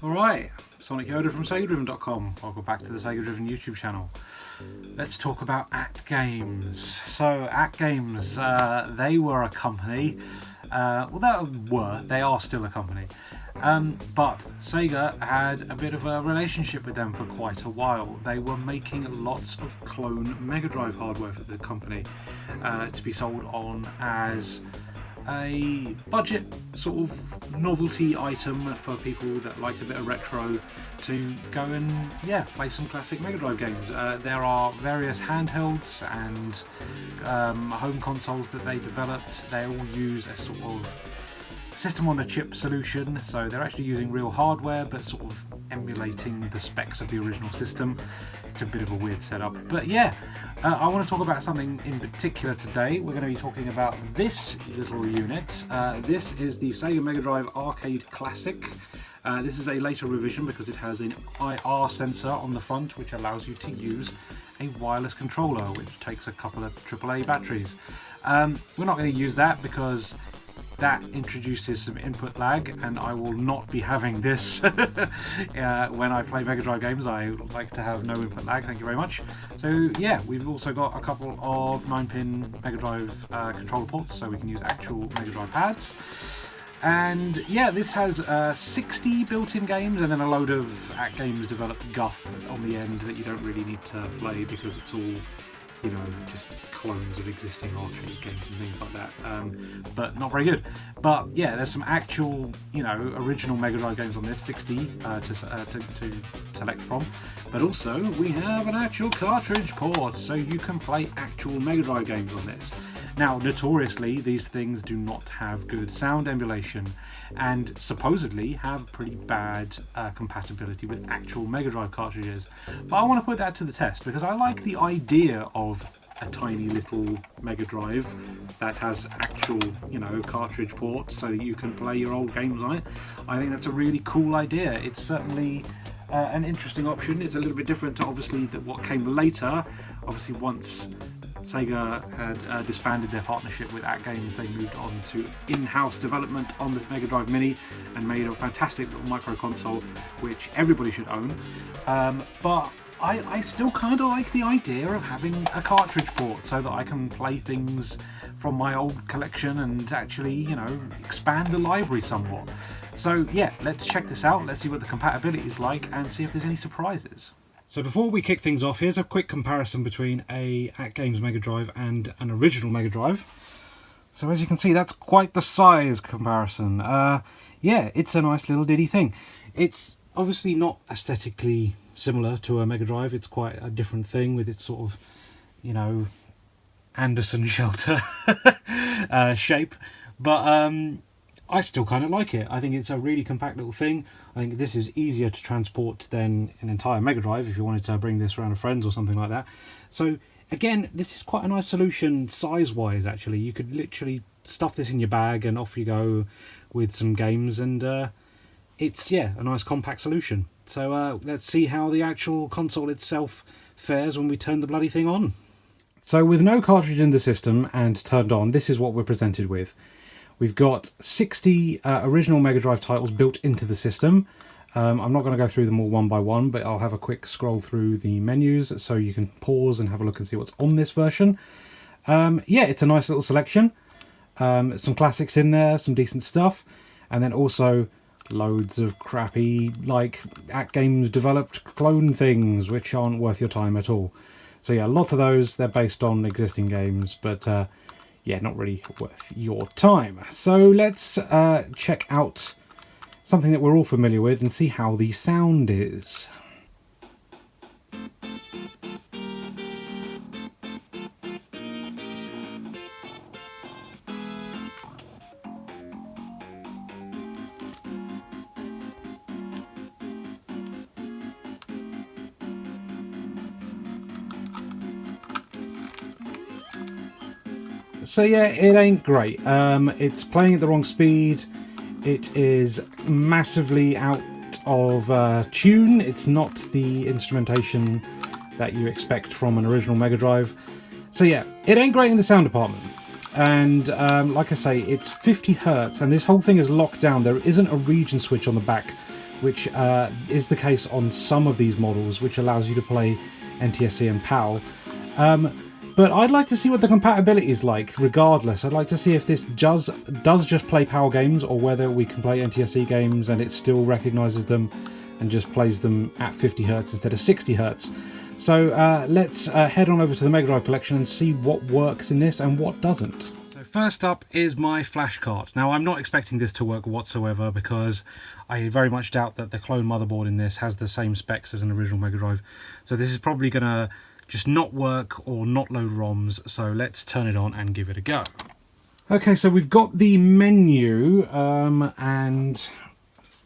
Alright, Sonic Yoda from SEGADriven.com. Welcome back to the Sega Driven YouTube channel. Let's talk about AtGames. So, AtGames, they were a company. They are still a company. But Sega had a bit of a relationship with them for quite a while. They were making lots of clone Mega Drive hardware for the company to be sold on as a budget sort of novelty item for people that liked a bit of retro to go and play some classic Mega Drive games. There are various handhelds and home consoles that they developed. They all use a sort of system on a chip solution, so they're actually using real hardware but sort of emulating the specs of the original system. It's a bit of a weird setup, but I want to talk about something in particular today. We're going to be talking about this little unit. This is the Sega Mega Drive Arcade Classic. This is a later revision because it has an IR sensor on the front which allows you to use a wireless controller which takes a couple of AAA batteries. We're not going to use that because that introduces some input lag, and I will not be having this when I play Mega Drive games. I like to have no input lag, thank you very much. So we've also got a couple of 9-pin Mega Drive controller ports, so we can use actual Mega Drive pads. And this has 60 built-in games and then a load of AtGames developed guff on the end that you don't really need to play because it's all just clones of existing arcade games and things like that, but not very good. But there's some actual, original Mega Drive games on this, 60 to select from. But also we have an actual cartridge port, so you can play actual Mega Drive games on this. Now, notoriously, these things do not have good sound emulation and supposedly have pretty bad compatibility with actual Mega Drive cartridges. But I want to put that to the test because I like the idea of a tiny little Mega Drive that has actual, cartridge ports so that you can play your old games on it. I think that's a really cool idea. It's certainly an interesting option. It's a little bit different to obviously what came later. Obviously, once Sega had disbanded their partnership with AtGames, they moved on to in-house development on this Mega Drive Mini and made a fantastic little micro console which everybody should own. But I still kind of like the idea of having a cartridge port so that I can play things from my old collection and actually, expand the library somewhat. So let's check this out, let's see what the compatibility is like and see if there's any surprises. So before we kick things off, here's a quick comparison between a AtGames Mega Drive and an original Mega Drive. So as you can see, that's quite the size comparison. It's a nice little diddy thing. It's obviously not aesthetically similar to a Mega Drive. It's quite a different thing with its sort of, Anderson shelter shape. But I still kind of like it. I think it's a really compact little thing. I think this is easier to transport than an entire Mega Drive if you wanted to bring this around with friends or something like that. So again, this is quite a nice solution size-wise actually. You could literally stuff this in your bag and off you go with some games, and it's a nice compact solution. So let's see how the actual console itself fares when we turn the bloody thing on. So with no cartridge in the system and turned on, this is what we're presented with. We've got 60 original Mega Drive titles built into the system. I'm not going to go through them all one by one, but I'll have a quick scroll through the menus so you can pause and have a look and see what's on this version. It's a nice little selection. Some classics in there, some decent stuff, and then also loads of crappy, like, AtGames developed clone things which aren't worth your time at all. So lots of those. They're based on existing games, but not really worth your time. So let's check out something that we're all familiar with and see how the sound is. So it ain't great. It's playing at the wrong speed. It is massively out of tune. It's not the instrumentation that you expect from an original Mega Drive. So it ain't great in the sound department. And like I say, it's 50 Hertz, and this whole thing is locked down. There isn't a region switch on the back which is the case on some of these models, which allows you to play NTSC and PAL. But I'd like to see what the compatibility is like, regardless. I'd like to see if this does just play PAL games, or whether we can play NTSC games and it still recognises them and just plays them at 50 Hz instead of 60 Hz. So let's head on over to the Mega Drive collection and see what works in this and what doesn't. So first up is my Flashcard. Now, I'm not expecting this to work whatsoever, because I very much doubt that the clone motherboard in this has the same specs as an original Mega Drive. So this is probably going to just not work or not load ROMs, so let's turn it on and give it a go. Okay, so we've got the menu, and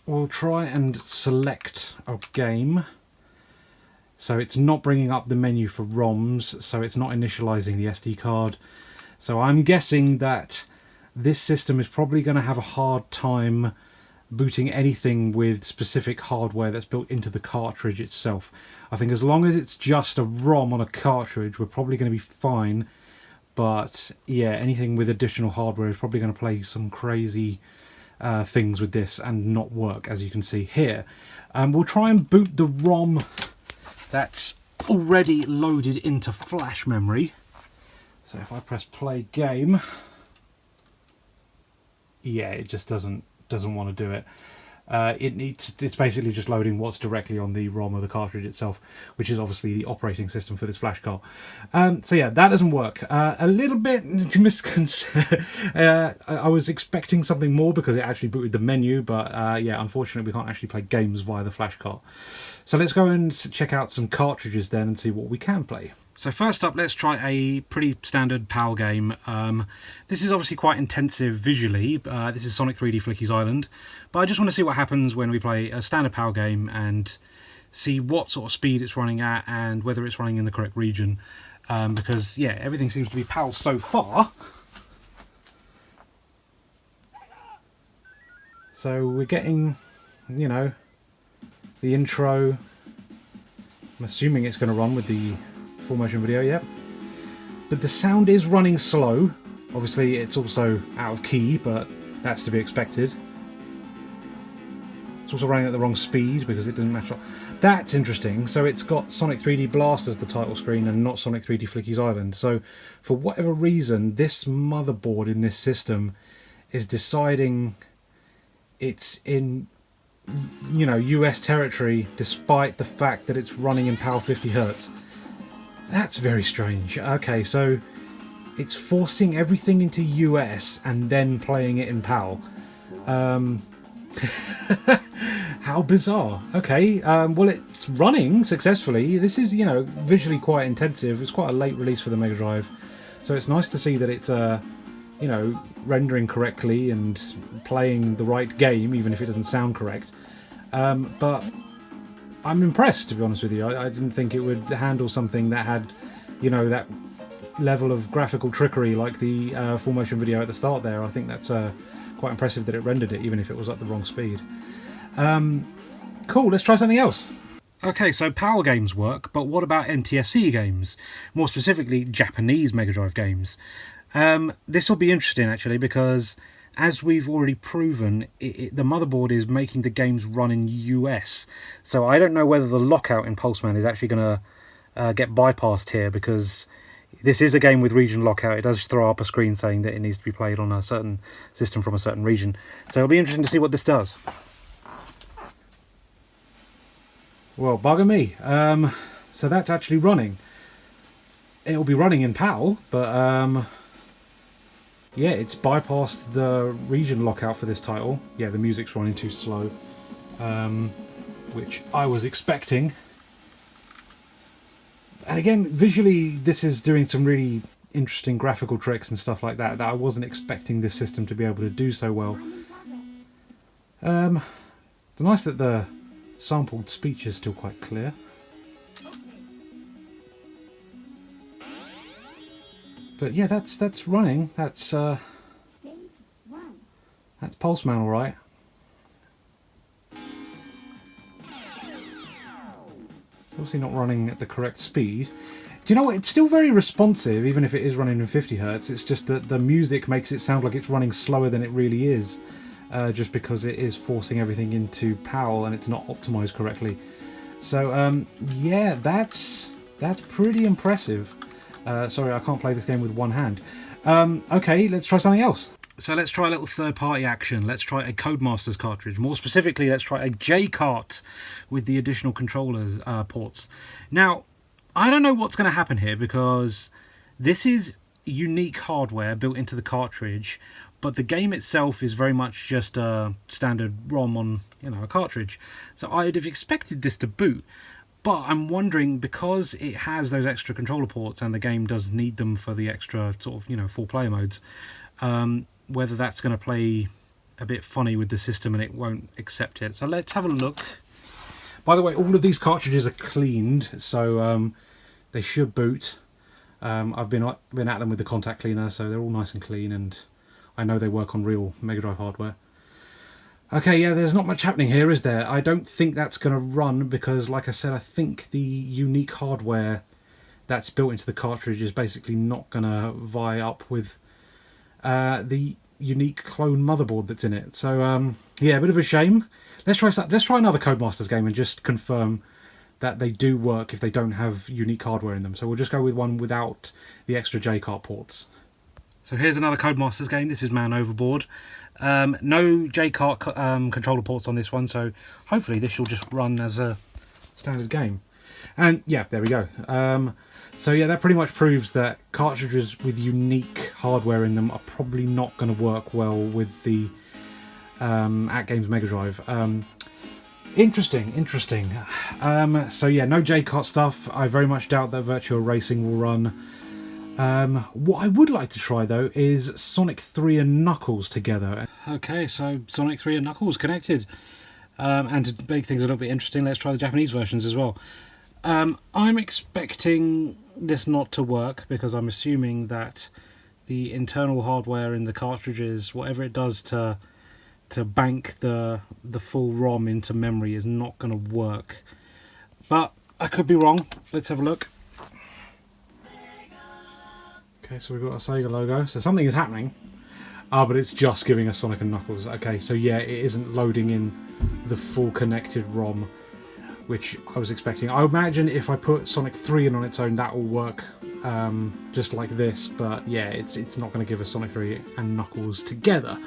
we'll try and select a game. So it's not bringing up the menu for ROMs, so it's not initializing the SD card. So I'm guessing that this system is probably going to have a hard time booting anything with specific hardware that's built into the cartridge itself. I think as long as it's just a ROM on a cartridge, we're probably going to be fine. But yeah, anything with additional hardware is probably going to play some crazy things with this and not work, as you can see here. We'll try and boot the ROM that's already loaded into flash memory. So if I press play game, yeah, it just doesn't want to do it. It's basically just loading what's directly on the ROM of the cartridge itself, which is obviously the operating system for this flash card. So yeah, that doesn't work. A little bit I was expecting something more, because it actually booted the menu, but yeah, unfortunately we can't actually play games via the flash card. So let's go and check out some cartridges then and see what we can play. So first up, let's try a pretty standard PAL game. This is obviously quite intensive visually. This is Sonic 3D Flicky's Island. But I just want to see what happens when we play a standard PAL game and see what sort of speed it's running at and whether it's running in the correct region. Because, yeah, everything seems to be PAL so far. So we're getting, you know, the intro. I'm assuming it's going to run with the full motion video, yep. But the sound is running slow. Obviously it's also out of key, but that's to be expected. It's also running at the wrong speed because it didn't match up. That's interesting. So it's got Sonic 3D Blast as the title screen and not Sonic 3D Flicky's Island. So for whatever reason, this motherboard in this system is deciding it's in, you know, US territory, despite the fact that it's running in PAL 50 Hz. That's very strange. Okay, so it's forcing everything into US and then playing it in PAL. How bizarre. Okay, well, it's running successfully. This is, you know, visually quite intensive. It's quite a late release for the Mega Drive, so it's nice to see that it's, you know, rendering correctly and playing the right game, even if it doesn't sound correct. But I'm impressed, to be honest with you. I didn't think it would handle something that had, you know, that level of graphical trickery like the full motion video at the start there. I think that's quite impressive that it rendered it, even if it was at the wrong speed. Cool, let's try something else. Okay, so PAL games work, but what about NTSC games? More specifically, Japanese Mega Drive games. This will be interesting, actually, because as we've already proven, the motherboard is making the games run in US. So I don't know whether the lockout in Pulseman is actually going to get bypassed here, because this is a game with region lockout. It does throw up a screen saying that it needs to be played on a certain system from a certain region. So it'll be interesting to see what this does. Well, bugger me. So that's actually running. It'll be running in PAL, but yeah, it's bypassed the region lockout for this title. Yeah, the music's running too slow, which I was expecting. And again, visually, this is doing some really interesting graphical tricks and stuff like that I wasn't expecting this system to be able to do so well. It's nice that the sampled speech is still quite clear. But yeah, that's running. That's Pulseman, all right. It's obviously not running at the correct speed. Do you know what? It's still very responsive, even if it is running in 50 Hz. It's just that the music makes it sound like it's running slower than it really is. just because it is forcing everything into PAL and it's not optimized correctly. So yeah, that's pretty impressive. Sorry, I can't play this game with one hand. Okay, let's try something else. So let's try a little third-party action. Let's try a Codemasters cartridge. More specifically, let's try a J-Cart with the additional controllers ports. Now, I don't know what's going to happen here because this is unique hardware built into the cartridge, but the game itself is very much just a standard ROM on, you know, a cartridge. So I'd have expected this to boot, but I'm wondering, because it has those extra controller ports and the game does need them for the extra sort of, you know, 4 player modes, whether that's going to play a bit funny with the system and it won't accept it. So let's have a look. By the way, all of these cartridges are cleaned, so they should boot. I've been at them with the contact cleaner, so they're all nice and clean, and I know they work on real Mega Drive hardware. Okay, yeah, there's not much happening here, is there? I don't think that's going to run because, like I said, I think the unique hardware that's built into the cartridge is basically not going to vie up with the unique clone motherboard that's in it. So yeah, a bit of a shame. Let's try another Codemasters game and just confirm that they do work if they don't have unique hardware in them. So we'll just go with one without the extra J-Cart ports. So here's another Codemasters game. This is Man Overboard. No J-Cart controller ports on this one, so hopefully this will just run as a standard game. And yeah, there we go. So yeah, that pretty much proves that cartridges with unique hardware in them are probably not going to work well with the AtGames Mega Drive. Interesting. So yeah, no J-Cart stuff. I very much doubt that Virtual Racing will run. What I would like to try though is Sonic 3 and Knuckles together. Okay, so Sonic 3 and Knuckles connected. And to make things a little bit interesting, let's try the Japanese versions as well. I'm expecting this not to work because I'm assuming that the internal hardware in the cartridges, whatever it does to bank the full ROM into memory, is not going to work. But I could be wrong. Let's have a look. Okay, so we've got a Sega logo. So something is happening. But it's just giving us Sonic and Knuckles. Okay, so yeah, it isn't loading in the full connected ROM, which I was expecting. I imagine if I put Sonic 3 in on its own, that will work just like this. But yeah, it's not going to give us Sonic 3 and Knuckles together.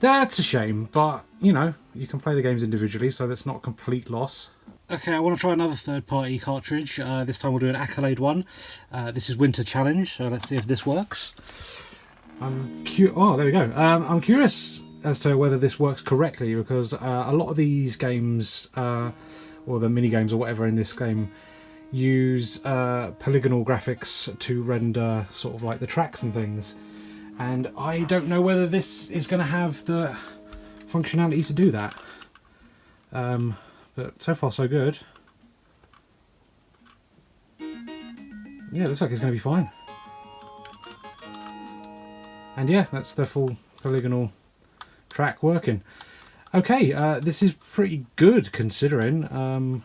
That's a shame, but, you know, you can play the games individually, so that's not a complete loss. Okay, I want to try another third-party cartridge. This time we'll do an Accolade one. This is Winter Challenge, so let's see if this works. Oh, there we go. I'm curious as to whether this works correctly, because a lot of these games, or the mini-games or whatever in this game, use polygonal graphics to render sort of like the tracks and things. And I don't know whether this is going to have the functionality to do that. But so far so good. Yeah, it looks like it's going to be fine. And yeah, that's the full polygonal track working. Okay, this is pretty good considering.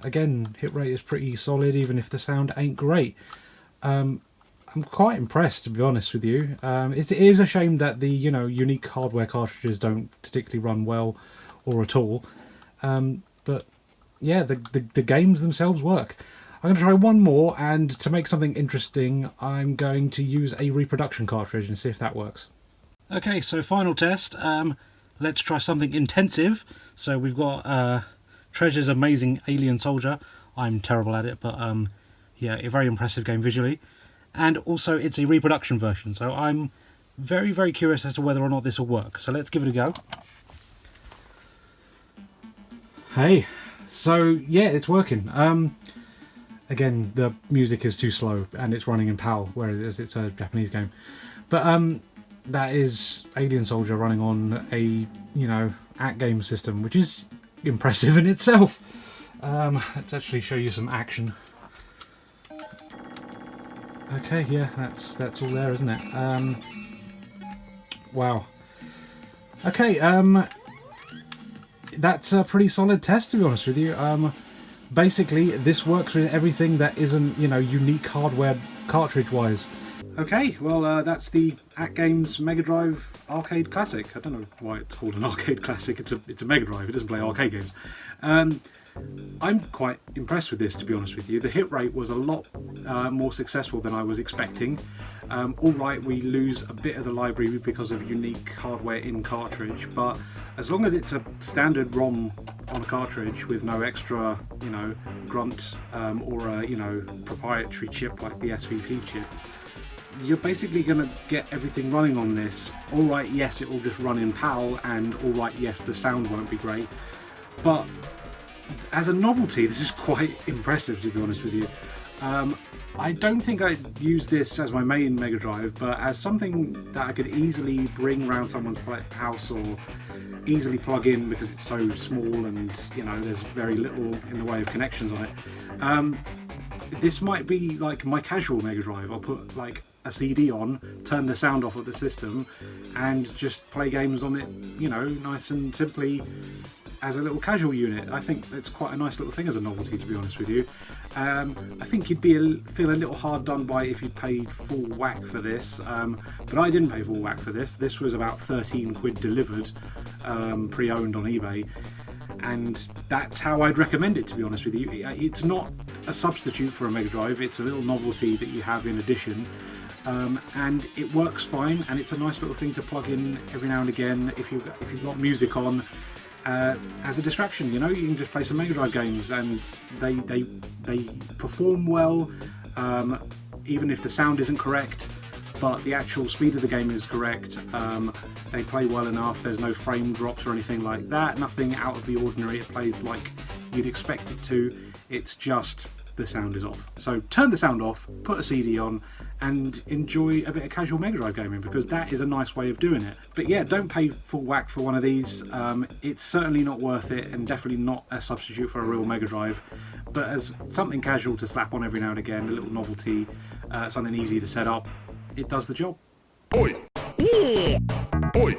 Again, hit rate is pretty solid even if the sound ain't great. I'm quite impressed, to be honest with you. It is a shame that the unique hardware cartridges don't particularly run well or at all. But yeah, the games themselves work. I'm going to try one more, and to make something interesting, I'm going to use a reproduction cartridge and see if that works. Okay, so final test. Let's try something intensive. So we've got Treasure's Amazing Alien Soldier. I'm terrible at it, but yeah, a very impressive game visually. And also it's a reproduction version, so I'm very, very curious as to whether or not this will work. So let's give it a go. Hey, so yeah, it's working. Again, the music is too slow and it's running in PAL, whereas it's a Japanese game. But that is Alien Soldier running on a, AtGames system, which is impressive in itself. Let's actually show you some action. Okay, yeah, that's all there, isn't it? Wow. Okay, that's a pretty solid test, to be honest with you. Basically, this works with everything that isn't, unique hardware cartridge-wise. Okay, well that's the AtGames Mega Drive Arcade Classic. I don't know why it's called an Arcade Classic. It's a Mega Drive. It doesn't play arcade games. I'm quite impressed with this, to be honest with you. The hit rate was a lot more successful than I was expecting. All right, we lose a bit of the library because of unique hardware in cartridge, but as long as it's a standard ROM on a cartridge with no extra, grunt or a proprietary chip like the SVP chip, you're basically going to get everything running on this. All right, yes, it will just run in PAL, and all right, yes, the sound won't be great, but as a novelty, this is quite impressive, to be honest with you. I don't think I'd use this as my main Mega Drive, but as something that I could easily bring around someone's house or easily plug in because it's so small and there's very little in the way of connections on it. This might be like my casual Mega Drive. I'll put like a CD on, turn the sound off of the system, and just play games on it, nice and simply as a little casual unit. I think it's quite a nice little thing as a novelty, to be honest with you. I think you'd feel a little hard done by if you paid full whack for this, but I didn't pay full whack for this. This was about 13 quid delivered, pre-owned on eBay, and that's how I'd recommend it, to be honest with you. It's not a substitute for a Mega Drive, it's a little novelty that you have in addition. And it works fine, and it's a nice little thing to plug in every now and again if you've got music on. As a distraction, you can just play some Mega Drive games, and they perform well, even if the sound isn't correct, but the actual speed of the game is correct. They play well enough. There's no frame drops or anything like that. Nothing out of the ordinary. It plays like you'd expect it to. It's just the sound is off. So turn the sound off, put a CD on, and enjoy a bit of casual Mega Drive gaming, because that is a nice way of doing it. But yeah, don't pay full whack for one of these. It's certainly not worth it, and definitely not a substitute for a real Mega Drive. But as something casual to slap on every now and again, a little novelty, something easy to set up, it does the job. Oi! Oi!